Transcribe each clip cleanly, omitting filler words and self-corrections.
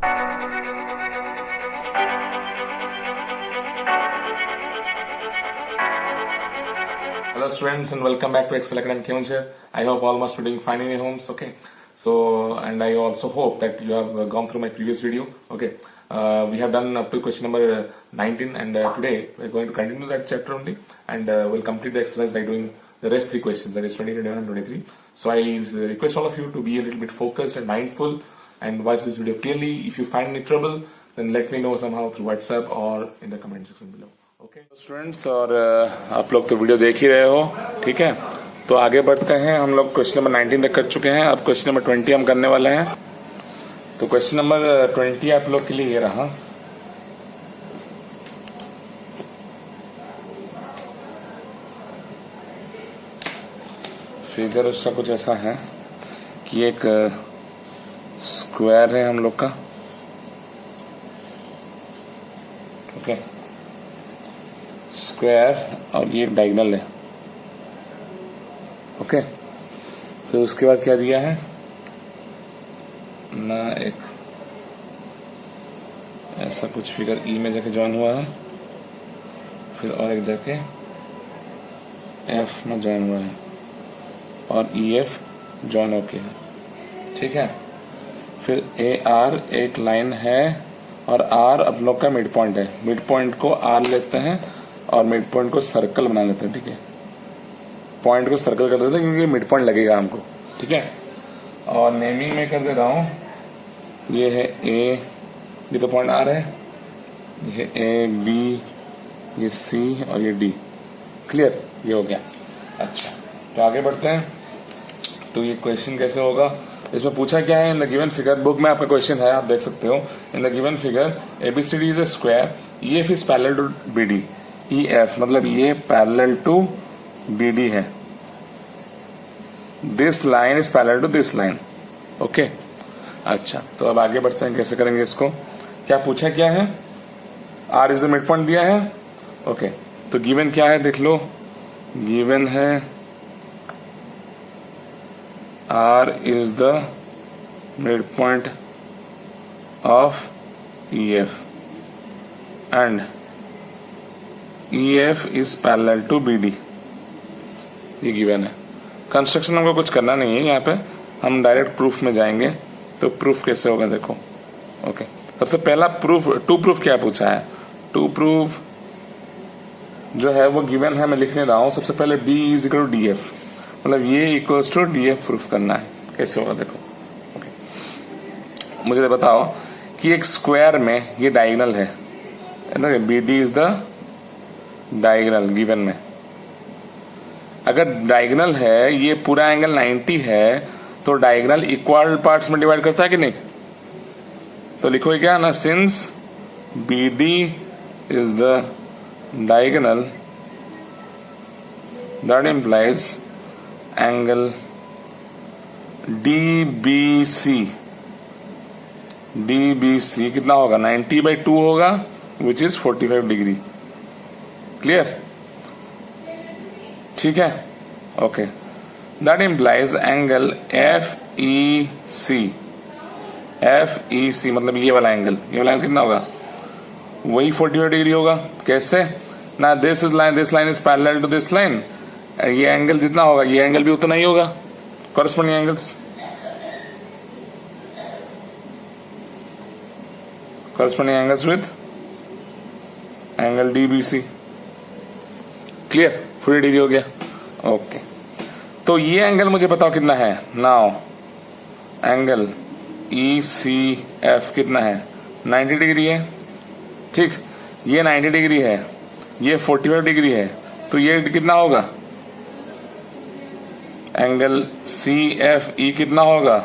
Hello students and welcome back to Excel Academy Kevan here. I hope all must be doing fine in your homes. Okay. So and I also hope that you have gone through my previous video. Okay. We have done up to question number 19 and today we're going to continue that chapter only and we'll complete the exercise by doing the rest 3 questions, that is 20, 21 and 23. So I request all of you to be a little bit focused and mindful and watch this video clearly. If you find any trouble, then let me know somehow through WhatsApp or in the comment section below. Okay students, और आप लोग तो video देख ही रहे हो, ठीक है। तो आगे बढ़ते हैं, हम लोग क्वेश्चन नंबर 19 तक कर चुके हैं, अब क्वेश्चन नंबर 20 हम करने वाले हैं। तो क्वेश्चन नंबर 20 आप लोग के लिए ये रहा। फिगर उसका कुछ ऐसा है कि एक स्क्वायर है हम लोग का, ओके, स्क्वायर, और ये डायगोनल है, ओके। फिर उसके बाद क्या दिया है ना, एक ऐसा कुछ फिगर ई में जाके ज्वाइन हुआ है, फिर और एक जाके एफ में ज्वाइन हुआ है और ई एफ ज्वाइन होके है, ठीक है। फिर ए आर एक लाइन है और आर अब लोग का मिड पॉइंट है, मिड पॉइंट को आर लेते हैं और मिड पॉइंट को सर्कल बना लेते हैं, ठीक है। पॉइंट को सर्कल कर देते हैं क्योंकि मिड पॉइंट लगेगा हमको, ठीक है। और नेमिंग में कर दे रहा हूं, ये है ए, ये तो पॉइंट आर है, ये है ए बी, ये सी और ये डी। क्लियर, ये हो गया। अच्छा, तो आगे बढ़ते हैं। तो ये क्वेश्चन कैसे होगा, इसमें पूछा क्या है, in the given figure, book में आपका क्वेश्चन है, आप देख सकते हो। In the given figure ABCD is a square, E F is parallel to BD. E F मतलब ये पैरेलल टू बीडी है, this line is parallel to this line, okay. अच्छा, तो अब आगे बढ़ते हैं, कैसे करेंगे इसको। क्या पूछा क्या है, R is the mid point दिया है, ओके। तो गिवन क्या है देख लो, गिवन है R is the mid point of E F and EF is parallel to BD, ये गिवन है। कंस्ट्रक्शन हमको कुछ करना नहीं है, यहाँ पे हम डायरेक्ट प्रूफ में जाएंगे। तो प्रूफ कैसे होगा देखो, ओके। सबसे पहला प्रूफ, टू प्रूफ क्या पूछा है, टू प्रूफ जो है वो गिवन है, मैं लिखने रहा हूँ। सबसे पहले B is equal to DF, मतलब ये इक्वल्स टू DF प्रूफ करना है। कैसे होगा देखो, ओके। मुझे बताओ कि एक स्क्वायर में ये डायगोनल है, BD is the diagonal given में। अगर डायगोनल है, ये पूरा एंगल 90 है, तो डायगोनल इक्वल पार्ट्स में डिवाइड करता है कि नहीं। तो लिखो क्या ना, since BD is the diagonal that implies angle DBC कितना होगा, 90/2 होगा, विच इज 45 डिग्री। क्लियर, ठीक है, okay. That implies angle FEC मतलब ये वाला एंगल, कितना होगा, वही 45 डिग्री होगा। कैसे ना, this line is parallel to this line, ये एंगल जितना होगा ये एंगल भी उतना ही होगा, corresponding angles, with angle DBC। Clear, 40 degree हो गया, ओके। तो ये एंगल मुझे बताओ कितना है। नाउ एंगल ECF कितना है, 90 डिग्री है, ठीक। ये 90 डिग्री है, ये 45 डिग्री है, तो ये कितना होगा, एंगल CFE कितना होगा,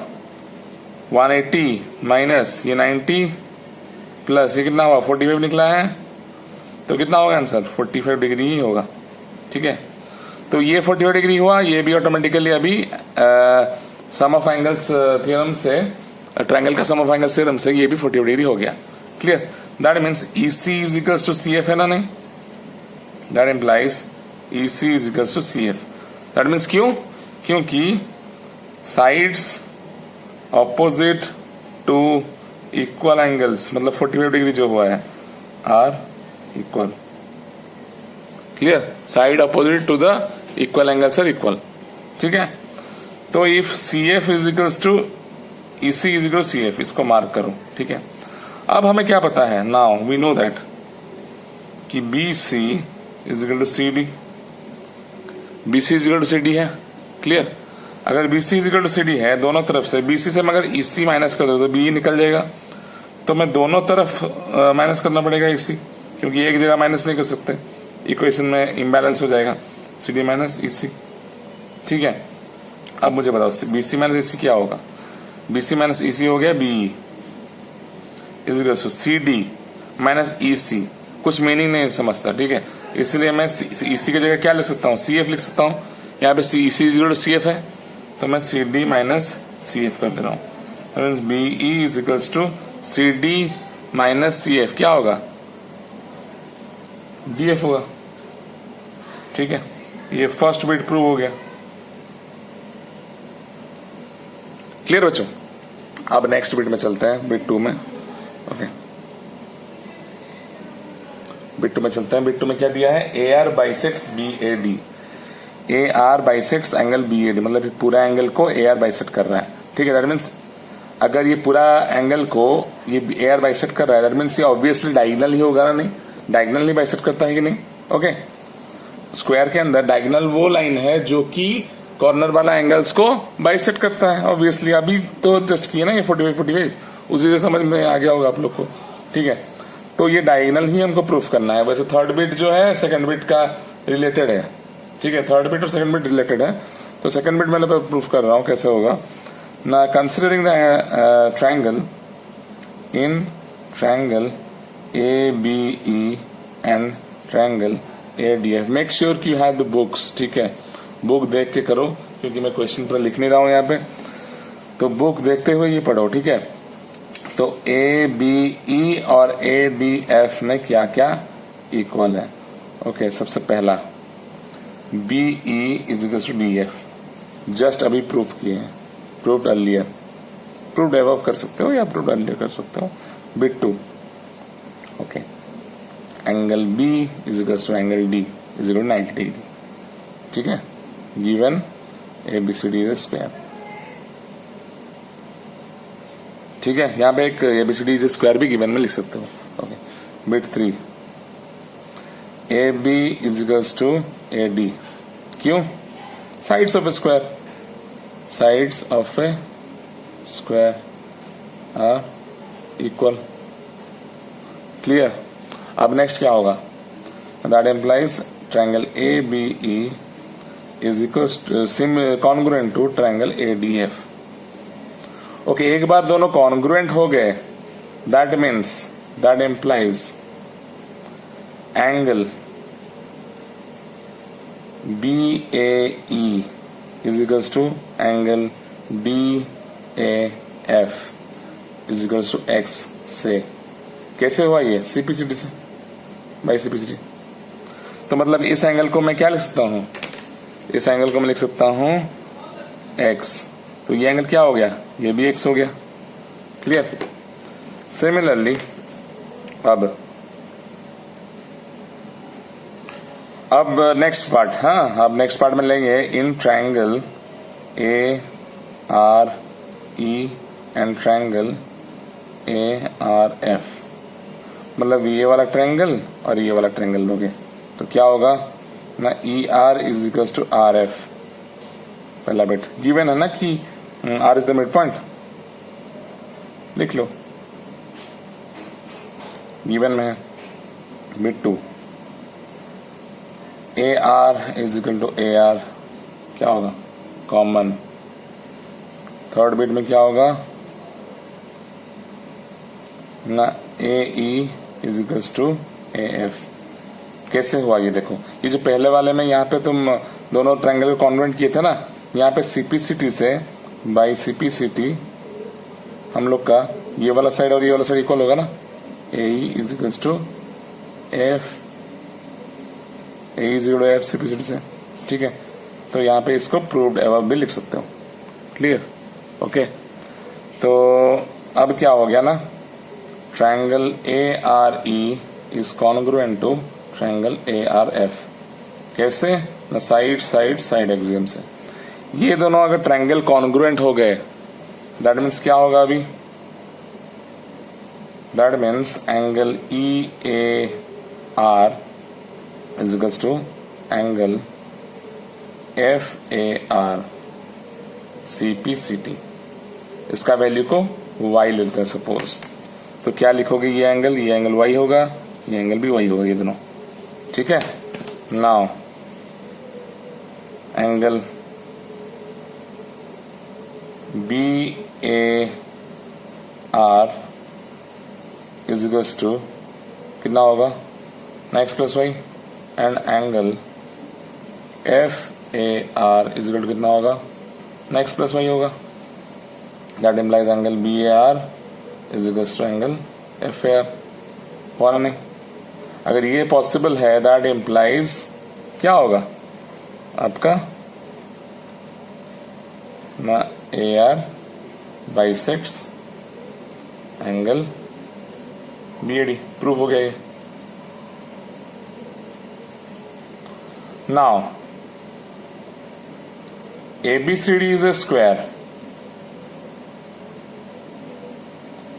180 माइनस ये 90 प्लस ये कितना होगा, 45 निकला है, तो कितना होगा आंसर, 45 डिग्री ही होगा, ठीक है। तो ये 45 डिग्री हुआ, ये भी ऑटोमेटिकली अभी सम ऑफ एंगल्स थ्योरम से, ट्रायंगल का सम ऑफ एंगल्स थ्योरम से ये भी 45 डिग्री हो गया। Clear, that means EC is equals to CF है ना, नहीं, that implies EC is equals to CF। That means क्यों, क्योंकि sides opposite to equal angles मतलब 45 डिग्री जो हुआ है are equal, clear, side opposite to the equal angles are equal, ठीक है। तो if C F is equals to E C is equal C F, इसको मार्क करो, ठीक है। अब हमें क्या पता है, नाउ वी नो दैट कि B C is equal to C D, B C is equal to C D है, क्लियर। अगर B C is equal to C D है, दोनों तरफ से बी सी से मैं अगर ई सी माइनस कर दो तो बी निकल जाएगा, तो मैं दोनों तरफ माइनस करना पड़ेगा ई सी, क्योंकि एक जगह माइनस नहीं कर सकते, इक्वेशन में इम्बैलेंस हो जाएगा, सी डी माइनस ई सी, ठीक है। अब मुझे बताओ बी सी माइनस ई सी क्या होगा, B C minus E C हो गया B is equal to C D minus E C, कुछ मीनिंग नहीं समझता, ठीक है। इसलिए मैं ई सी की जगह क्या लिख सकता हूँ, सी एफ लिख सकता हूँ, यहाँ पे C E C is equal to C F है, तो मैं C D minus C F कर दे रहा हूँ, B E is equals to C D minus C F, क्या होगा, डी एफ होगा, ठीक है। ये फर्स्ट बिट प्रूव हो गया, क्लियर बच्चों। अब नेक्स्ट बिट में चलते हैं, बिट 2 में, ओके, बिट 2 में चलते हैं। बिट 2 में क्या दिया है, A R bisects B A D, A R bisects angle B A D, मतलब पूरा एंगल को ए आर बाइसेक्ट कर रहा है, ठीक है। दैट मीन्स अगर ये पूरा एंगल को ये ए आर बाइसेक्ट कर रहा है, दैट मीन्स ये ऑब्वियसली डायगोनल ही होगा ना, नहीं डायगोनल ही बाइसेक्ट करता है कि नहीं, ओके। स्क्वायर के अंदर डायगोनल वो लाइन है जो कि कॉर्नर वाला एंगल्स को बाइसेक्ट करता है, ऑब्वियसली। अभी तो जस्ट किया ना ये 45 उसी से समझ में आ गया होगा आप लोग को, ठीक है। तो ये डायगोनल ही हमको प्रूफ करना है। वैसे थर्ड बिट जो है सेकंड बिट का रिलेटेड है, ठीक है, थर्ड बिट और सेकंड बिट रिलेटेड है, तो सेकंड बिट मैंने प्रूफ कर रहा हूं कैसे होगा ना। Considering the triangle in triangle A B E and triangle A D F, make sure कि यू हैव द बुक्स, ठीक है, बुक देख के करो, क्योंकि मैं क्वेश्चन पर लिख नहीं रहा हूं यहाँ पे, तो बुक देखते हुए ये पढ़ो, ठीक है। तो ए बी ई और ए डी एफ में क्या क्या इक्वल है, ओके। सबसे पहला B E is equal to D F, just अभी प्रूफ किए हैं, प्रूव्ड अर्लियर, प्रूव्ड अबव कर सकते हो या प्रूव्ड अर्लियर कर सकते हो। Bit 2, okay, angle B is equal to angle D is equal to 90 degree, ठीक है, given A B C D is square, ठीक है। यहाँ पे एक A B C D is square भी गिवन में लिख सकते हो, okay. Bit 3, A B is equals to A D, क्यों, sides of a square, sides of a square are equal, clear. अब नेक्स्ट क्या होगा, that implies triangle A B E is equal congruent to triangle A D F, okay. एक बार दोनों congruent हो गए, that means that implies angle B A E is equals to angle D A F is equals to X से, कैसे हुआ ये, CPCT से, बाई सीपीसीटी। तो मतलब इस एंगल को मैं क्या लिख सकता हूं, इस एंगल को मैं लिख सकता हूं एक्स, तो ये एंगल क्या हो गया, ये भी एक्स हो गया, क्लियर। सिमिलरली अब नेक्स्ट पार्ट, हाँ, अब नेक्स्ट पार्ट में लेंगे इन triangle A R E and triangle A R F, मतलब ये वाला ट्रायंगल और ये वाला ट्रायंगल लोगे तो क्या होगा ना, E R is equal to R F, पहला बिट गिवन है ना कि R is the mid point, लिख लो, गिवन में है। Bit 2, A R is equal to A R, क्या होगा, कॉमन। थर्ड बिट में क्या होगा ना, A E is equal to A F, कैसे हुआ ये देखो, ये जो पहले वाले में यहाँ पे तुम दोनों ट्रायंगल को कॉन्वेंट किए थे ना, यहाँ पे सीपीसीटी से बाई सीपीसीटी हम लोग का ये वाला साइड और ये वाला साइड इक्वल होगा ना, A is equal to F, A is equal to F CPCT से, ठीक है। तो यहाँ पे इसको प्रूव्ड अबव भी लिख सकते हो, क्लियर, ओके। तो अब क्या हो गया ना, triangle ARE is congruent to triangle ARF। कैसे? ना साइड साइड साइड एक्सियम से। ये दोनों अगर ट्रायंगल कॉन्ग्रुएंट हो गए, दैट मीन्स क्या होगा अभी? That means angle EAR is equals to angle FAR CPCT। इसका वैल्यू को y लेते हैं सपोज, तो क्या लिखोगे? ये एंगल y होगा, ये एंगल भी y होगा, ये दोनों। ठीक है। Now angle BAR is equals to कितना होगा? x plus y. And angle FAR is equal to कितना होगा? x प्लस वाई होगा। That implies angle BAR is equals to angle FAR। हुआ ना? नहीं। अगर ये पॉसिबल है, दैट इम्प्लाइज क्या होगा आपका? ना AR bisects angle BAD। Prove हो गया ये। Now ABCD is a square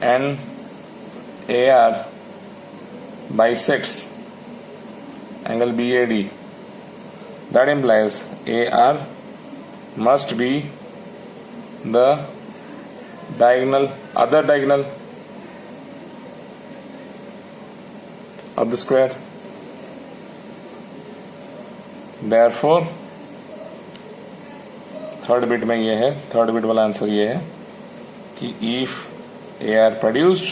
and AR bisects angle BAD. That implies AR must be the other diagonal of the square. Therefore third bit में ये है, थर्ड बिट वाला answer ये है कि if AR produced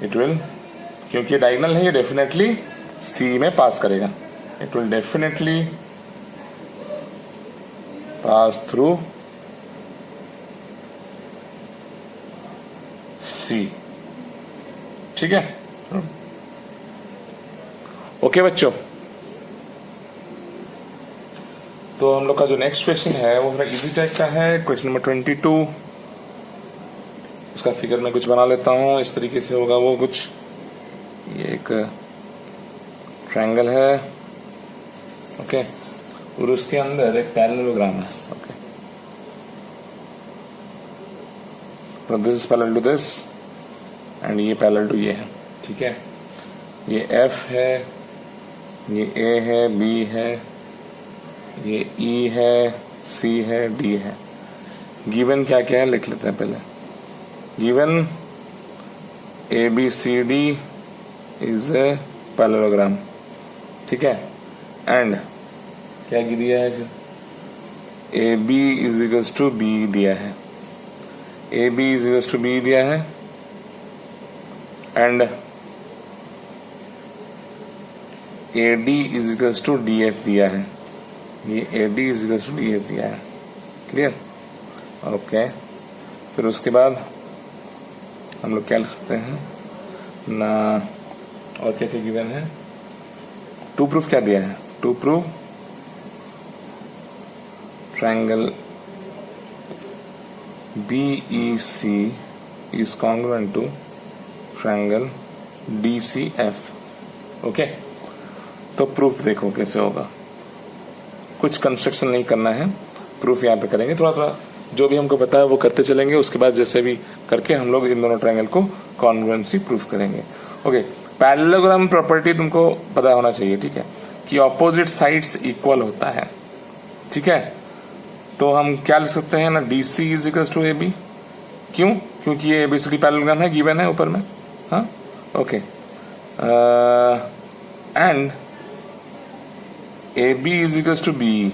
it will, क्योंकि diagonal है, ये डेफिनेटली C में पास करेगा। It will definitely pass through C। ठीक है। ओके बच्चों, तो हम लोग का जो नेक्स्ट क्वेश्चन है वो थोड़ा इजी टाइप का है। Question number 22। उसका फिगर में कुछ बना लेता हूं, इस तरीके से होगा वो कुछ। ये एक ट्रायंगल है, ओके, और उसके अंदर एक पैरेललोग्राम है, okay. This is parallel to this and ये पैरेलल टू ये है। ठीक है। ये F है, ये A है, B है, ये E है, C है, D है। गिवन क्या क्या है लिख लेते हैं पहले। Given ABCD is a parallelogram. ठीक है। एंड क्या दिया है? AB is equals to B दिया है। AB is equals to B दिया है and AD is equals to DF दिया है। ये AD is equals to DF दिया है। क्लियर? ओके। फिर उसके बाद हम लोग क्या लिख सकते हैं ना, और क्या क्या गिवन है? टू प्रूफ क्या दिया है? To proof triangle BEC is congruent to triangle DCF। Okay. तो प्रूफ देखो कैसे होगा। कुछ कंस्ट्रक्शन नहीं करना है, प्रूफ यहाँ पे करेंगे। थोड़ा थोड़ा जो भी हमको पता है वो करते चलेंगे, उसके बाद जैसे भी करके हम लोग इन दोनों ट्रायंगल को कॉन्ग्रुएंसी प्रूफ करेंगे। ओके। पैरेललोग्राम प्रॉपर्टी तुमको पता होना चाहिए, ठीक है, कि ऑपोजिट साइड्स इक्वल होता है। ठीक है। तो हम क्या लिख सकते हैं ना, DC is equal to AB। क्यों? क्योंकि ये ABCD पैरेललोग्राम है, गिवन है ऊपर में। हाँ, okay. And AB is equal to B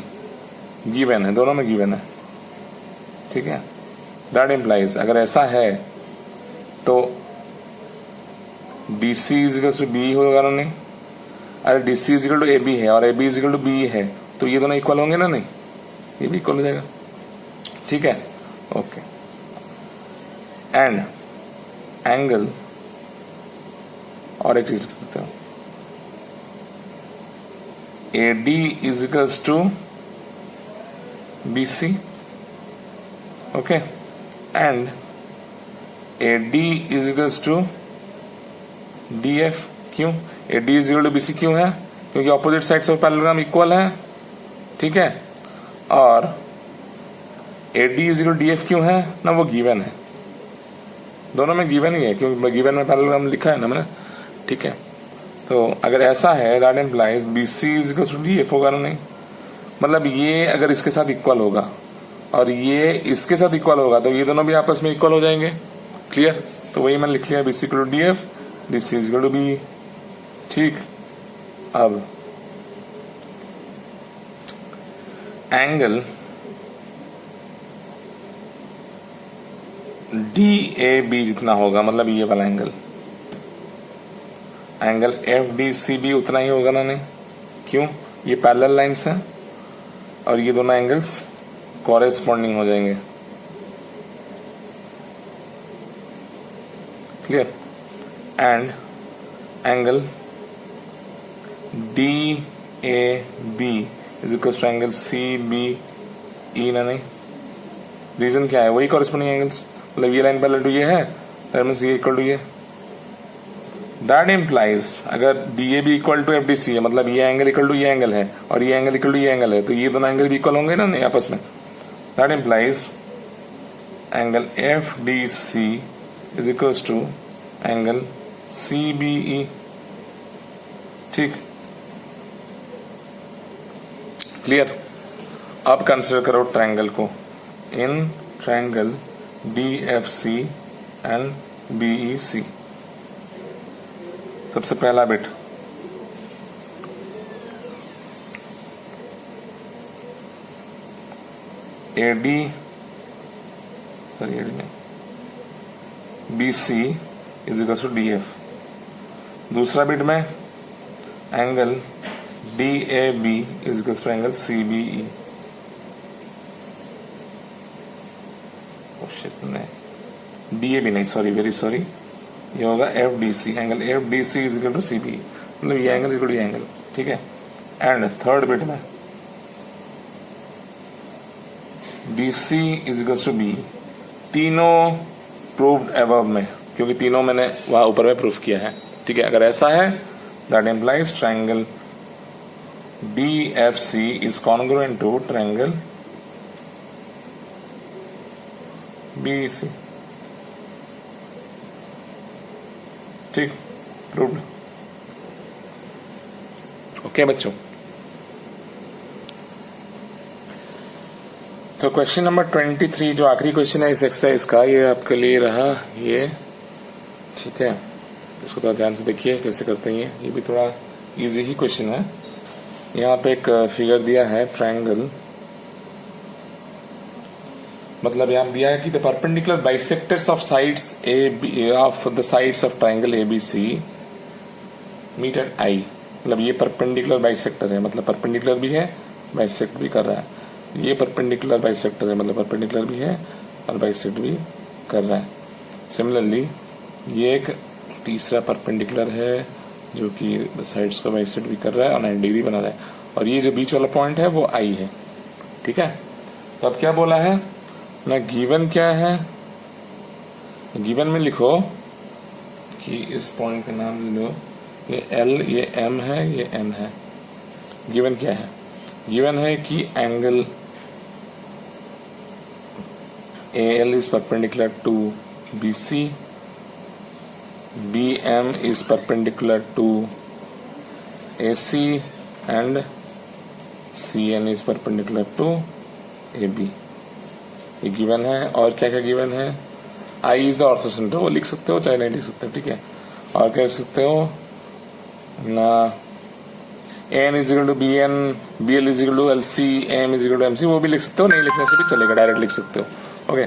given है, दोनों में गिवन है। ठीक है। दैट इम्प्लाइज अगर ऐसा है तो DC is equal to B होगा ना? नहीं। अरे DC is equal to AB है और AB is equal to B है, तो ये दोनों इक्वल होंगे ना? नहीं, ये भी इक्वल हो जाएगा। ठीक है। ओके। एंड एंगल, और एक चीज लिख सकते हो, AD is equals to BC। Okay. And A D is equals to D F. क्यों? A D is equal to B C क्यों है? क्योंकि opposite sides of parallelogram equal है, ठीक है। और A D is equal to D F क्यों है ना? वो गिवन है, दोनों में गिवन ही है, क्योंकि गिवन में पैरेललोग्राम लिखा है ना मैंने, ठीक है। तो अगर ऐसा है that implies B C is equal to D F होगा ना? नहीं, मतलब ये अगर इसके साथ इक्वल होगा और ये इसके साथ इक्वल होगा तो ये दोनों भी आपस में इक्वल हो जाएंगे। क्लियर? तो वही मैंने लिख लिया, B C equal to D F, D C is equal to B. ठीक, अब एंगल डी ए बी जितना होगा, मतलब ये वाला angle F D C B उतना ही होगा ना? नहीं, क्यों? ये पैरेलल लाइंस हैं और ये दोनों एंगल्स कॉरेस्पॉन्डिंग हो जाएंगे। Clear? And angle D A B is equal to angle C B E ना? नहीं, रीजन क्या है? वही कॉरेस्पॉन्डिंग एंगल्स, मतलब ये लाइन पैरेलल टू ये है, दैट मींस ये इक्वल टू ये। दैट इम्प्लाइज अगर D A B equal to F D C है, मतलब ये एंगल इक्वल टू ये एंगल है और ये एंगल इक्वल टू ये एंगल है, तो ये दोनों एंगल भी इक्वल होंगे ना? नहीं, आपस में। That implies angle F D C is equal to angle C B E. ठीक, क्लियर? अब कंसिडर करो ट्रायंगल को। In triangle D F C and B E C, सबसे पहला bit A D B C is equal to D F. दूसरा bit में angle D A B is equal to angle C B E. D A B नहीं, sorry, very sorry, ये होगा F D C, angle F D C is equal to C B, मतलब ये angle equal to ये angle, ठीक है। And third bit में D C is equal to B. तीनों प्रूव्ड अबव में, क्योंकि तीनों मैंने वहां ऊपर में प्रूफ किया है, ठीक है। अगर ऐसा है that implies triangle D F C is congruent to triangle B C. ठीक, प्रूव्ड। ओके बच्चों, तो क्वेश्चन नंबर 23 जो आखिरी क्वेश्चन है इस एक्सरसाइज का, ये आपके लिए रहा ये, ठीक है। इसको थोड़ा ध्यान से देखिए कैसे करते हैं। ये भी थोड़ा इजी ही क्वेश्चन है। यहाँ पे एक फिगर दिया है ट्रायंगल, मतलब यहाँ दिया है कि the perpendicular bisectors of sides A B of the sides of triangle A B C meet at I. मतलब ये परपेंडिकुलर बाइसेक्टर है, मतलब परपेंडिकुलर भी है, बाइसेक्ट भी कर रहा है। ये परपेंडिकुलर बाइसेक्टर है, मतलब परपेंडिकुलर भी है और बाइसेक्ट भी कर रहा है। सिमिलरली ये एक तीसरा परपेंडिकुलर है जो कि साइड्स को बाइसेक्ट भी कर रहा है और 90 डिग्री बना रहा है, और ये जो बीच वाला पॉइंट है वो आई है, ठीक है। तो अब क्या बोला है ना, गिवन क्या है, गिवन में लिखो कि इस पॉइंट का नाम ले लो, ये एल, ये एम है, ये एन है। गिवन क्या है? गिवन है कि angle A L is perpendicular to B C, B M is perpendicular to A C and C N is perpendicular to A B. ये गिवन है। और क्या क्या गिवन है? आई इज द ऑर्थोसेंटर, वो लिख सकते हो चाहे नहीं लिख सकते हो, ठीक है। और क्या लिख सकते हो ना, N is equal to B N, B L is equal to L C, M is equal to M C, वो भी लिख सकते हो, नहीं लिखने से भी चलेगा, डायरेक्ट लिख सकते हो। ओके,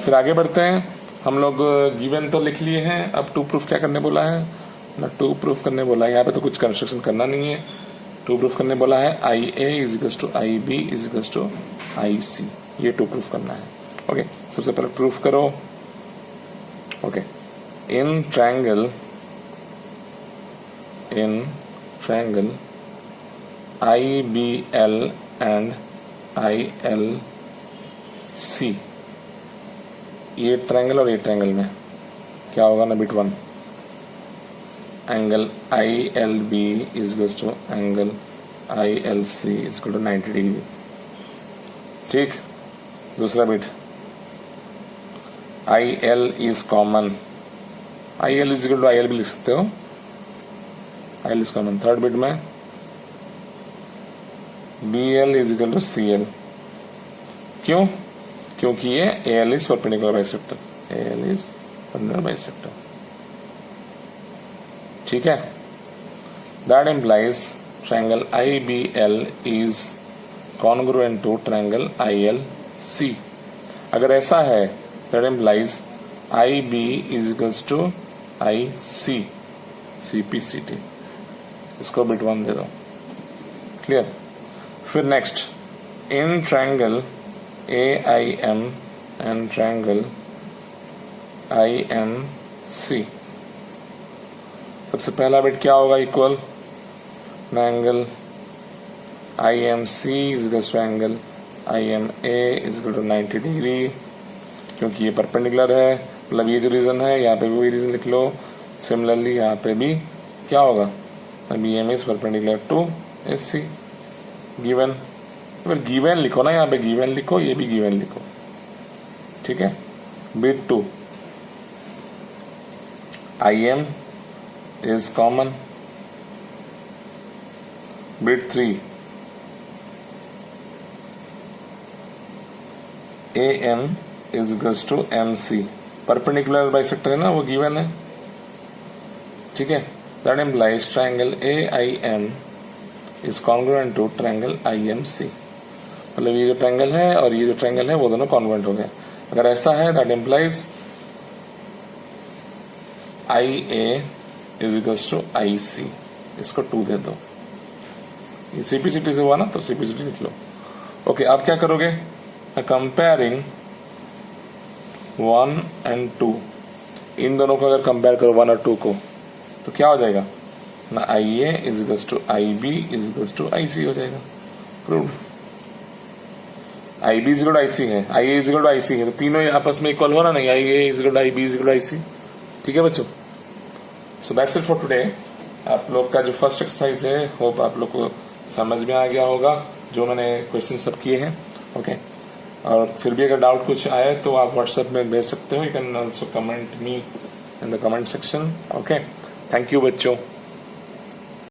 फिर आगे बढ़ते हैं। हम लोग गिवन तो लिख लिए हैं, अब टू प्रूफ क्या करने बोला है ना, टू प्रूफ करने बोला है। यहाँ पे तो कुछ कंस्ट्रक्शन करना नहीं है, टू प्रूफ करने बोला है I A is equal to I B is equal to I C, ये टू प्रूफ करना है। ओके, सबसे पहले प्रूफ करो। Okay, in triangle I B L and I L C, ये ट्रायंगल और ये ट्रायंगल में क्या होगा ना bit 1, angle ILB is equals to angle ILC is equal to 90 degree. ठीक, दूसरा bit IL is common, IL is equal to IL भी लिख सकते हो, IL is common. Third bit में BL is equal to CL, क्यों? क्योंकि ये AL is perpendicular bisector, AL is perpendicular bisector. ठीक है, that implies triangle IBL is congruent to triangle ILC। अगर ऐसा है that implies IB is equals to IC, CPCT। इसको बिट 1 दे दो। क्लियर? फिर next, in triangle AIM and triangle IMC, सबसे पहला बिट क्या होगा? Equal angle IMC is equal to angle IMA is equal to 90 degree, क्योंकि ये परपेंडिकुलर है। मतलब ये जो रीजन है, यहाँ पे भी वही रीजन लिख लो। सिमिलरली यहाँ पे भी क्या होगा? BM is perpendicular to AC, given. फिर गिवन लिखो ना, यहाँ पे गिवन लिखो, ये भी गिवन लिखो। ठीक है, bit 2 IM is common, bit 3 AM is equals to MC, perpendicular bisector है ना, वो गिवन है। ठीक है, that implies triangle AIM is congruent to triangle IMC। मतलब ये जो ट्रायंगल है और ये जो ट्रायंगल है वो दोनों कॉन्ग्रुएंट हो गए। अगर ऐसा है that implies IA is equals to IC, इसको 2 दे दो। ये CPCT से हुआ ना, तो CPCT लिख लो। ओके, अब क्या करोगे? कंपेयरिंग 1 and 2, इन दोनों को अगर कंपेयर करो 1 और 2 को, तो क्या हो जाएगा ना? IA is equals to IB is equals to IC हो जाएगा। Proved. IB is equal to IC है, IA is equal to IC है, तो तीनों आपस में इक्वल हो ना? नहीं, IA is equal to IB is equal to IC। ठीक है बच्चों, so that's it for today. आप लोग का जो फर्स्ट एक्सरसाइज है, होप आप लोग को समझ में आ गया होगा, जो उन्होंने क्वेश्चन सब किए हैं। ओके, और फिर भी अगर डाउट कुछ आए तो आप व्हाट्सएप में भेज सकते हो। You can also comment me in the comment section. Okay, thank you बच्चों।